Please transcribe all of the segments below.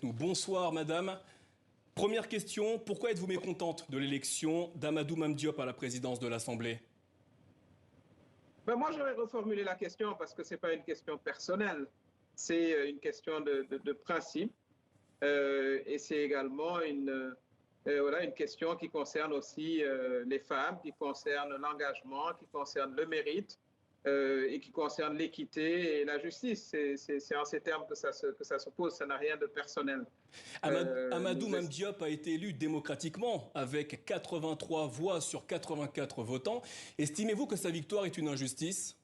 nous. Bonsoir madame. Première question, pourquoi êtes-vous mécontente de l'élection d'Amadou Mame Diop à la présidence de l'Assemblée? Moi, je vais reformuler la question parce que ce n'est pas une question personnelle, c'est une question de principe et c'est également voilà, une question qui concerne aussi les femmes, qui concerne l'engagement, qui concerne le mérite et qui concerne l'équité et la justice. C'est en ces termes que ça se pose, ça n'a rien de personnel. Amadou Mame Diop a été élu démocratiquement avec 83 voix sur 84 votants. Estimez-vous que sa victoire est une injustice?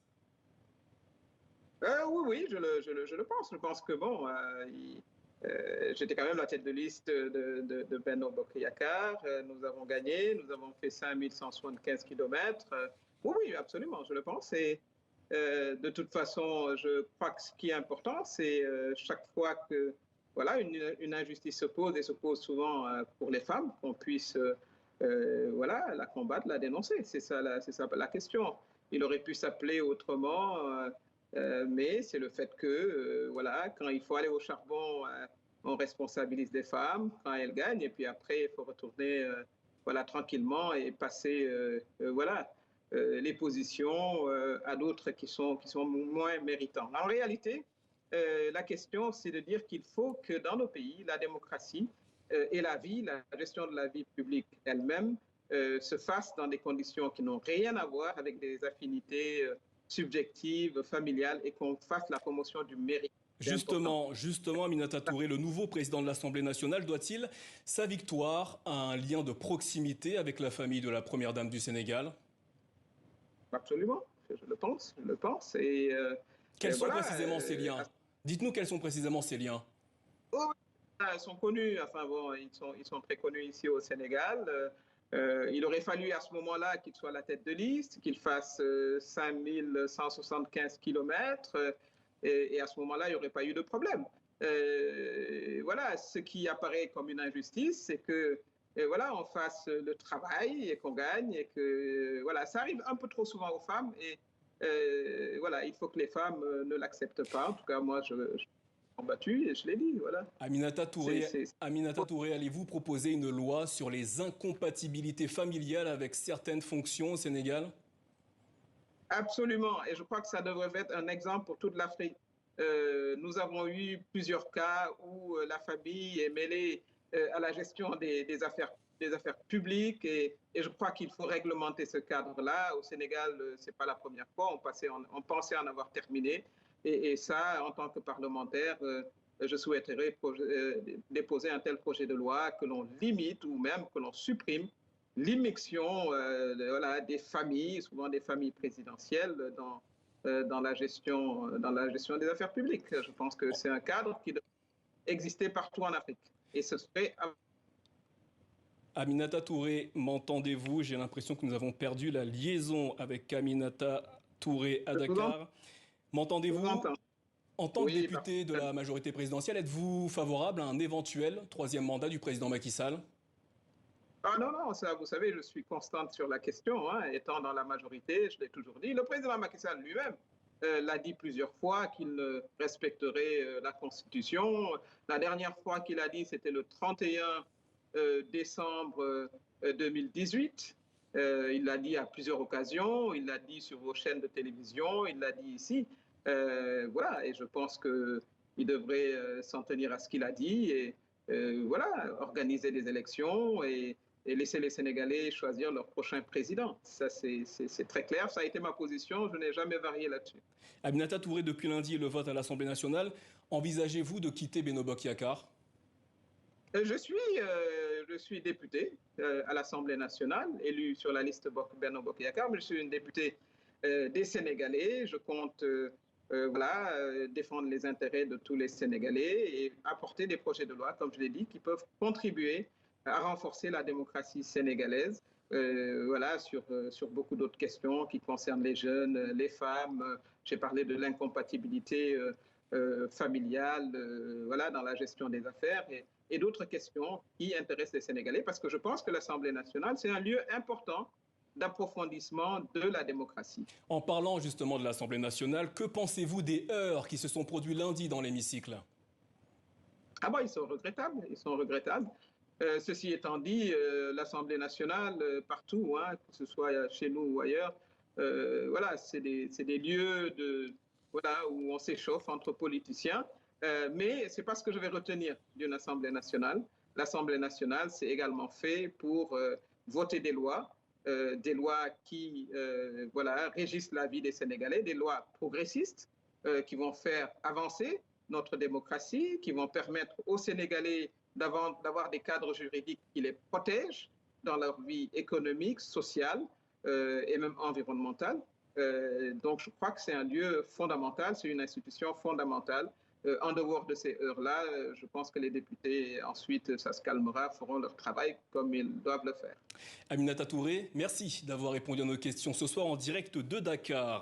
Oui, je le pense. Je pense que bon, j'étais quand même la tête de liste de Benno Bokk Yakaar. Nous avons gagné, nous avons fait 5175 kilomètres. Oui, absolument, je le pense. Et de toute façon, je crois que ce qui est important, c'est chaque fois que voilà, une injustice se pose, et se pose souvent pour les femmes, qu'on puisse voilà, la combattre, la dénoncer. C'est ça la question. Il aurait pu s'appeler autrement, mais c'est le fait que, voilà, quand il faut aller au charbon, on responsabilise des femmes quand elles gagnent, et puis après, il faut retourner voilà, tranquillement et passer voilà, les positions à d'autres qui sont moins méritants. En réalité, la question, c'est de dire qu'il faut que dans nos pays, la démocratie et la gestion de la vie publique elle-même se fasse dans des conditions qui n'ont rien à voir avec des affinités subjectives, familiales, et qu'on fasse la promotion du mérite. Justement, Aminata Touré, le nouveau président de l'Assemblée nationale, doit-il sa victoire à un lien de proximité avec la famille de la première dame du Sénégal? Absolument, je le pense. Et, quels sont précisément ces liens? Dites-nous quels sont précisément ces liens. Oh, ils sont connus, enfin bon, ils sont très connus ici au Sénégal. Il aurait fallu à ce moment-là qu'il soit à la tête de liste, qu'il fasse 5175 kilomètres, et à ce moment-là, il n'y aurait pas eu de problème. Voilà, ce qui apparaît comme une injustice, c'est que voilà, on fasse le travail et qu'on gagne, et que voilà, ça arrive un peu trop souvent aux femmes, et voilà, il faut que les femmes ne l'acceptent pas. En tout cas, moi, je combattu et je l'ai dit, voilà. Aminata Touré, allez-vous proposer une loi sur les incompatibilités familiales avec certaines fonctions au Sénégal? Absolument, et je crois que ça devrait être un exemple pour toute l'Afrique. Nous avons eu plusieurs cas où la famille est mêlée à la gestion des affaires publiques, et je crois qu'il faut réglementer ce cadre-là. Au Sénégal, ce n'est pas la première fois, on pensait en avoir terminé, et ça, en tant que parlementaire, je souhaiterais déposer un tel projet de loi, que l'on limite ou même que l'on supprime l'immixtion voilà, des familles, souvent des familles présidentielles, dans la gestion des affaires publiques. Je pense que c'est un cadre qui doit exister partout en Afrique. Et ce serait... Aminata Touré, m'entendez-vous? J'ai l'impression que nous avons perdu la liaison avec Aminata Touré à Dakar. M'entendez-vous? En tant que député de la majorité présidentielle, êtes-vous favorable à un éventuel troisième mandat du président Macky Sall? Ah non, ça, vous savez, je suis constante sur la question, hein, étant dans la majorité, je l'ai toujours dit. Le président Macky Sall lui-même l'a dit plusieurs fois qu'il respecterait la Constitution. La dernière fois qu'il a dit, c'était le 31 décembre 2018. Il l'a dit à plusieurs occasions, il l'a dit sur vos chaînes de télévision, il l'a dit ici. Voilà, et je pense qu'il devrait s'en tenir à ce qu'il a dit, et voilà, organiser des élections et laisser les Sénégalais choisir leur prochain président. Ça, c'est très clair. Ça a été ma position. Je n'ai jamais varié là-dessus. Aminata Touré, depuis lundi, le vote à l'Assemblée nationale. Envisagez-vous de quitter Benno Bokk Yakaar? Je suis député à l'Assemblée nationale, élu sur la liste Benno Bokk Yakaar, mais je suis une députée des Sénégalais. Je compte voilà, défendre les intérêts de tous les Sénégalais et apporter des projets de loi, comme je l'ai dit, qui peuvent contribuer à renforcer la démocratie sénégalaise, voilà, sur beaucoup d'autres questions qui concernent les jeunes, les femmes. J'ai parlé de l'incompatibilité familiale, voilà, dans la gestion des affaires, et d'autres questions qui intéressent les Sénégalais, parce que je pense que l'Assemblée nationale, c'est un lieu important d'approfondissement de la démocratie. En parlant justement de l'Assemblée nationale, que pensez-vous des heurts qui se sont produits lundi dans l'hémicycle? Ah bon, ils sont regrettables, ils sont regrettables. Ceci étant dit, l'Assemblée nationale, partout, hein, que ce soit chez nous ou ailleurs, voilà, c'est des lieux voilà, où on s'échauffe entre politiciens. Mais ce n'est pas ce que je vais retenir d'une Assemblée nationale. L'Assemblée nationale, c'est également fait pour voter des lois qui voilà, régissent la vie des Sénégalais, des lois progressistes qui vont faire avancer notre démocratie, qui vont permettre aux Sénégalais d'avoir des cadres juridiques qui les protègent dans leur vie économique, sociale et même environnementale. Donc, je crois que c'est un lieu fondamental, c'est une institution fondamentale. En dehors de ces heures-là, je pense que les députés, ensuite, ça se calmera, feront leur travail comme ils doivent le faire. Aminata Touré, merci d'avoir répondu à nos questions ce soir en direct de Dakar.